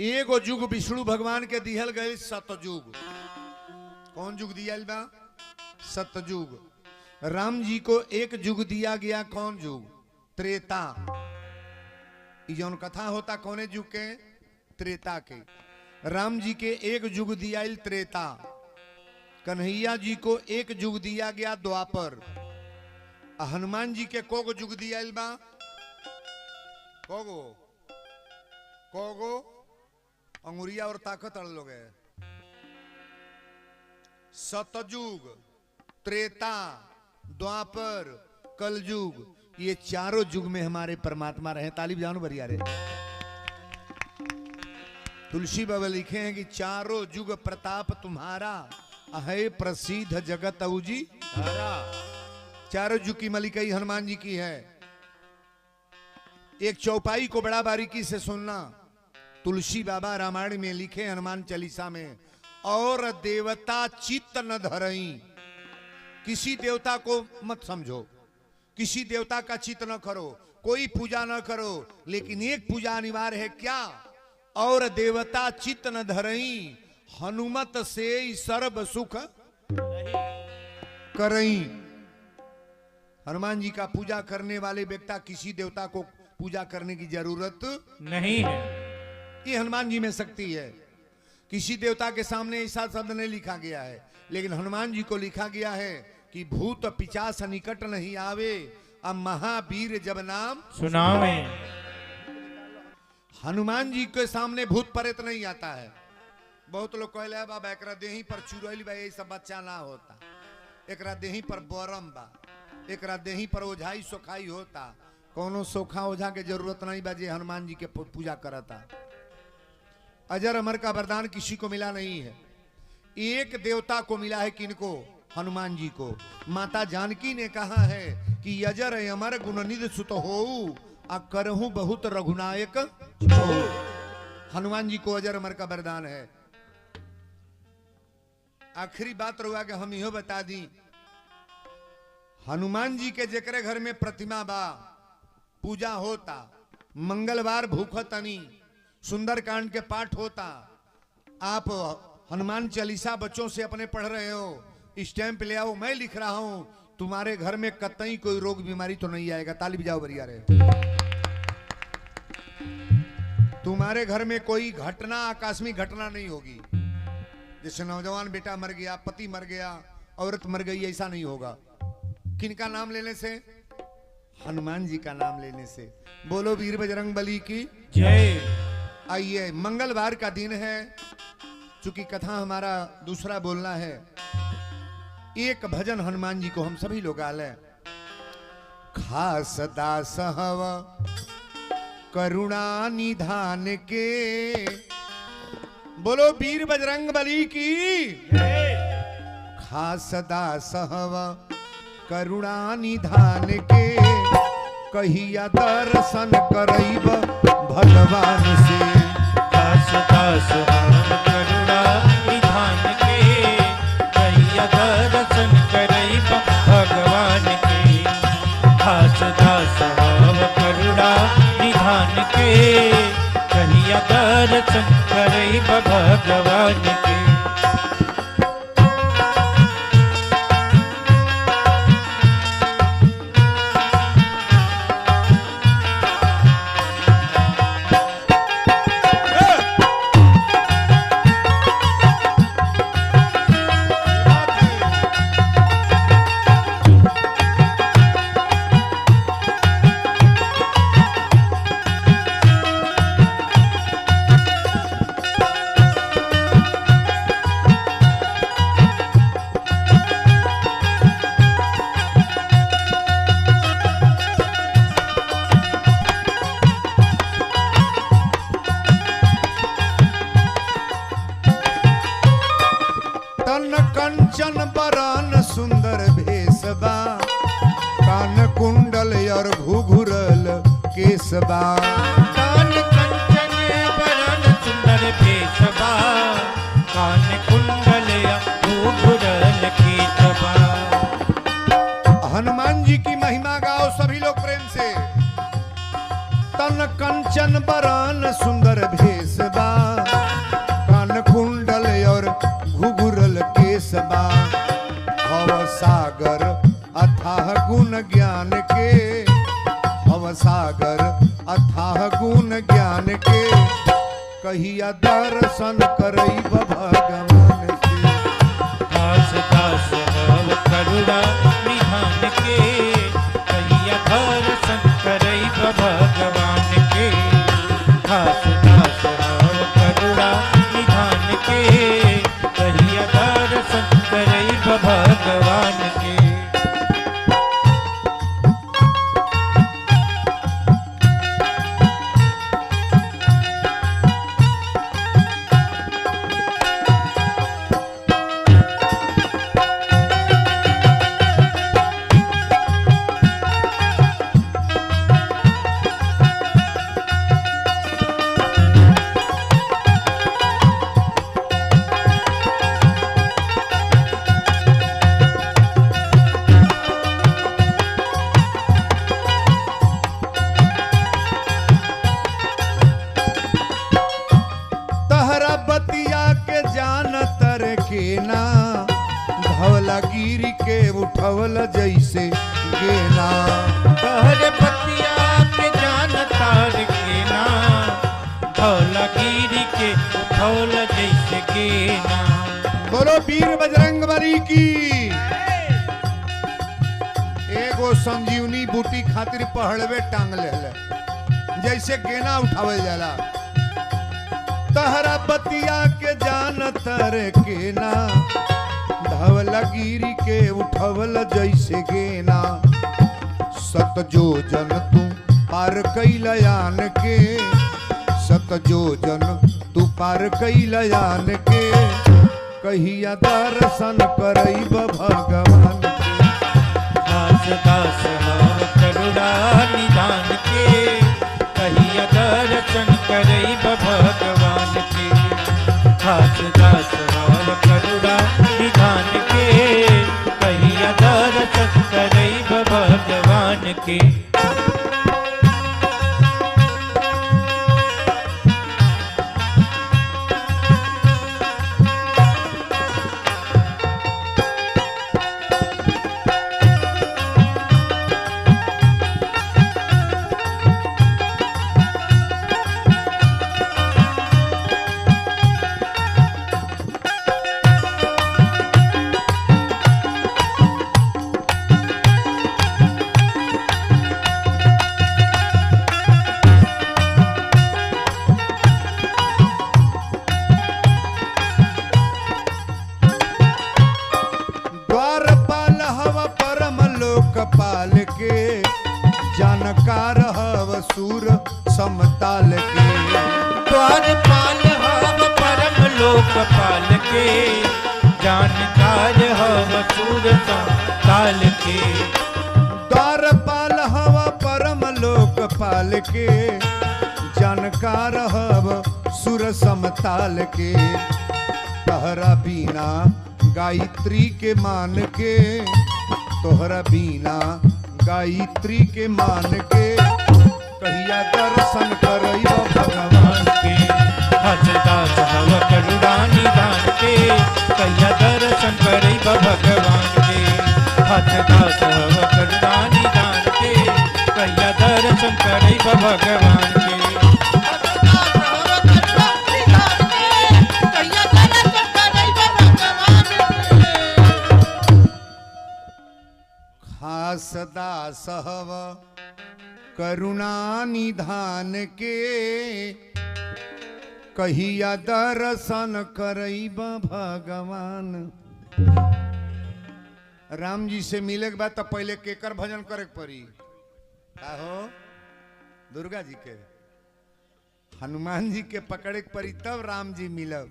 एगो युग विष्णु भगवान के दिहल गए सतयुग। कौन युग दिया बा? सतयुग। राम जी को एक युग दिया गया, कौन युग? त्रेता। जौन कथा होता कौने युग के? त्रेता के। राम जी के एक युग दिया त्रेता। कन्हैया जी को एक युग दिया गया द्वापर। हनुमान जी के कोगो युग दिया बा? कोगो कोगो अंगुरिया और ताकत अड़ लोग है। सतयुग, त्रेता, द्वापर, कलयुग, ये चारों युग में हमारे परमात्मा रहे। तालिब जानो बरिया रे। तुलसी बाबा लिखे हैं कि चारों युग प्रताप तुम्हारा, है प्रसिद्ध जगत उजी धारा। चारों युग की मलिकाई हनुमान जी की है। एक चौपाई को बड़ा बारीकी से सुनना। तुलसी बाबा रामायण में लिखे हनुमान चालीसा में, और देवता चित्त न धरई। किसी देवता को मत समझो, किसी देवता का चित्त न करो, कोई पूजा न करो, लेकिन एक पूजा अनिवार्य है। क्या? और देवता चित्त न धरई, हनुमत से सर्व सुख करई। हनुमान जी का पूजा करने वाले व्यक्ति किसी देवता को पूजा करने की जरूरत नहीं है। ये हनुमान जी में शक्ति है। किसी देवता के सामने ऐसा शब्द नहीं लिखा गया है, लेकिन हनुमान जी को लिखा गया है कि भूत पिशाच निकट नहीं आवे, अब महावीर जब नाम सुनावे। हनुमान जी के सामने भूत प्रेत नहीं आता है। बहुत लोग कहले बाबा एकरा देही पर चुड़ैल बा, ये सब बच्चा ना होता। एकरा देही पर बोरम बा, एकरा देही पर ओझाई सोखाई होता। कोनो सोखा ओझा के जरूरत नहीं बा जे हनुमान जी के पूजा करता। अजर अमर का वरदान किसी को मिला नहीं है। एक देवता को मिला है। किनको? हनुमान जी को। माता जानकी ने कहा है कि अजर अमर गुणनिधि सुत होऊ, आ करहूं बहुत रघुनायक हो। हनुमान जी को अजर अमर का वरदान है। आखिरी बात रहुआ कि हम यो बता दी, हनुमान जी के जेकरे घर में प्रतिमा बा, पूजा होता, मंगलवार भूखतनी, सुंदरकांड के पाठ होता। आप हनुमान चालीसा बच्चों से अपने पढ़ रहे हो, स्टैंप ले आओ, मैं लिख रहा हूं, तुम्हारे घर में कतई कोई रोग बीमारी तो नहीं आएगा। ताली बजाओ बरिया रे। तुम्हारे घर में कोई घटना, आकस्मिक घटना नहीं होगी। जैसे नौजवान बेटा मर गया, पति मर गया, औरत मर गई, ऐसा नहीं होगा। किनका नाम लेने से? हनुमान जी का नाम लेने से। बोलो वीर बजरंग बली की जय। आइए, मंगलवार का दिन है। चूंकि कथा हमारा दूसरा बोलना है, एक भजन हनुमान जी को हम सभी लोग गा लें। खास दास हव करुणा निधान के, बोलो वीर बजरंग बली की जय। खास दास हव करुणा निधान के, कहिया दर्शन करैब भगवान से। दास दास हम करुणा निधान के, कहिया दर्शन करैब भगवान के। दास दास हम करुणा निधान के, कहिया दर्शन करैब भगवान के। कंचन बरन सुंदर भेसबा, कान कुंडल और घुघुरल केसबा। कान कंचन बरन सुंदर भेसबा, कान कुंडल घुघुरल केसबा। हनुमान जी की महिमा गाओ सभी लोग प्रेम से। तन कंचन बरन सुंदर भेसबा, कहिया दर्शन करई भगवान से। दास दास हव करुणा निधान के, कहिया दर्शन करई भगवान के। दास दास हव करुणा निधान के, कहिया दर्शन करई भगवान के। तहरा बतिया के जान तर के ना, धवला गिर के उठवल जैसे गेना। तहरे पतिया के जान तार के ना, धौला गिरी के उठौल जैसे गेना। बोलो वीर बजरंगबली की। एगो संजीवनी बूटी खातिर पहड़वे टांग ले जैसे गेना उठावल जाला। तहरा बतिया के जान तर के ना, धवला गिरी के उठवल जैसे गेना। सत जो जन तू पार कैलयान के, सत जो जन तू पार कैलयान के। कहिया दर्शन करई भगवान के। दास दास हव करुणा निधान के, कहिया दर्शन करई भगवान के। दास दास हव करुणा निधान के, कहिया दर्शन करई भगवान के। द्वारपाल हव परम लोकपाल के, जानकार हव सूर समताल के। द्वारपाल हव परम लोकपाल के, जानकार हव सूर समताल के। द्वारपाल हव परम लोकपाल के, जानकार हव सुर समताल के। तहरा बीना गायत्री के मान के, तोहरा बीना गायत्री के मान के। कहिया दर्शन करई भगवान के। दास दास हव करुणा निधान के, कहिया दर्शन करई भगवान के। दास दास हव करुणा निधान के, कहिया दर्शन करई भगवान के। खास दास हव करुणा निधान के, कहिया दर्शन करई भगवान। राम जी से मिले के बाद तो पहले केकर भजन करे के पड़ी? का हो? दुर्गा जी के, हनुमान जी के पकड़े के पड़ी तब राम जी मिलब।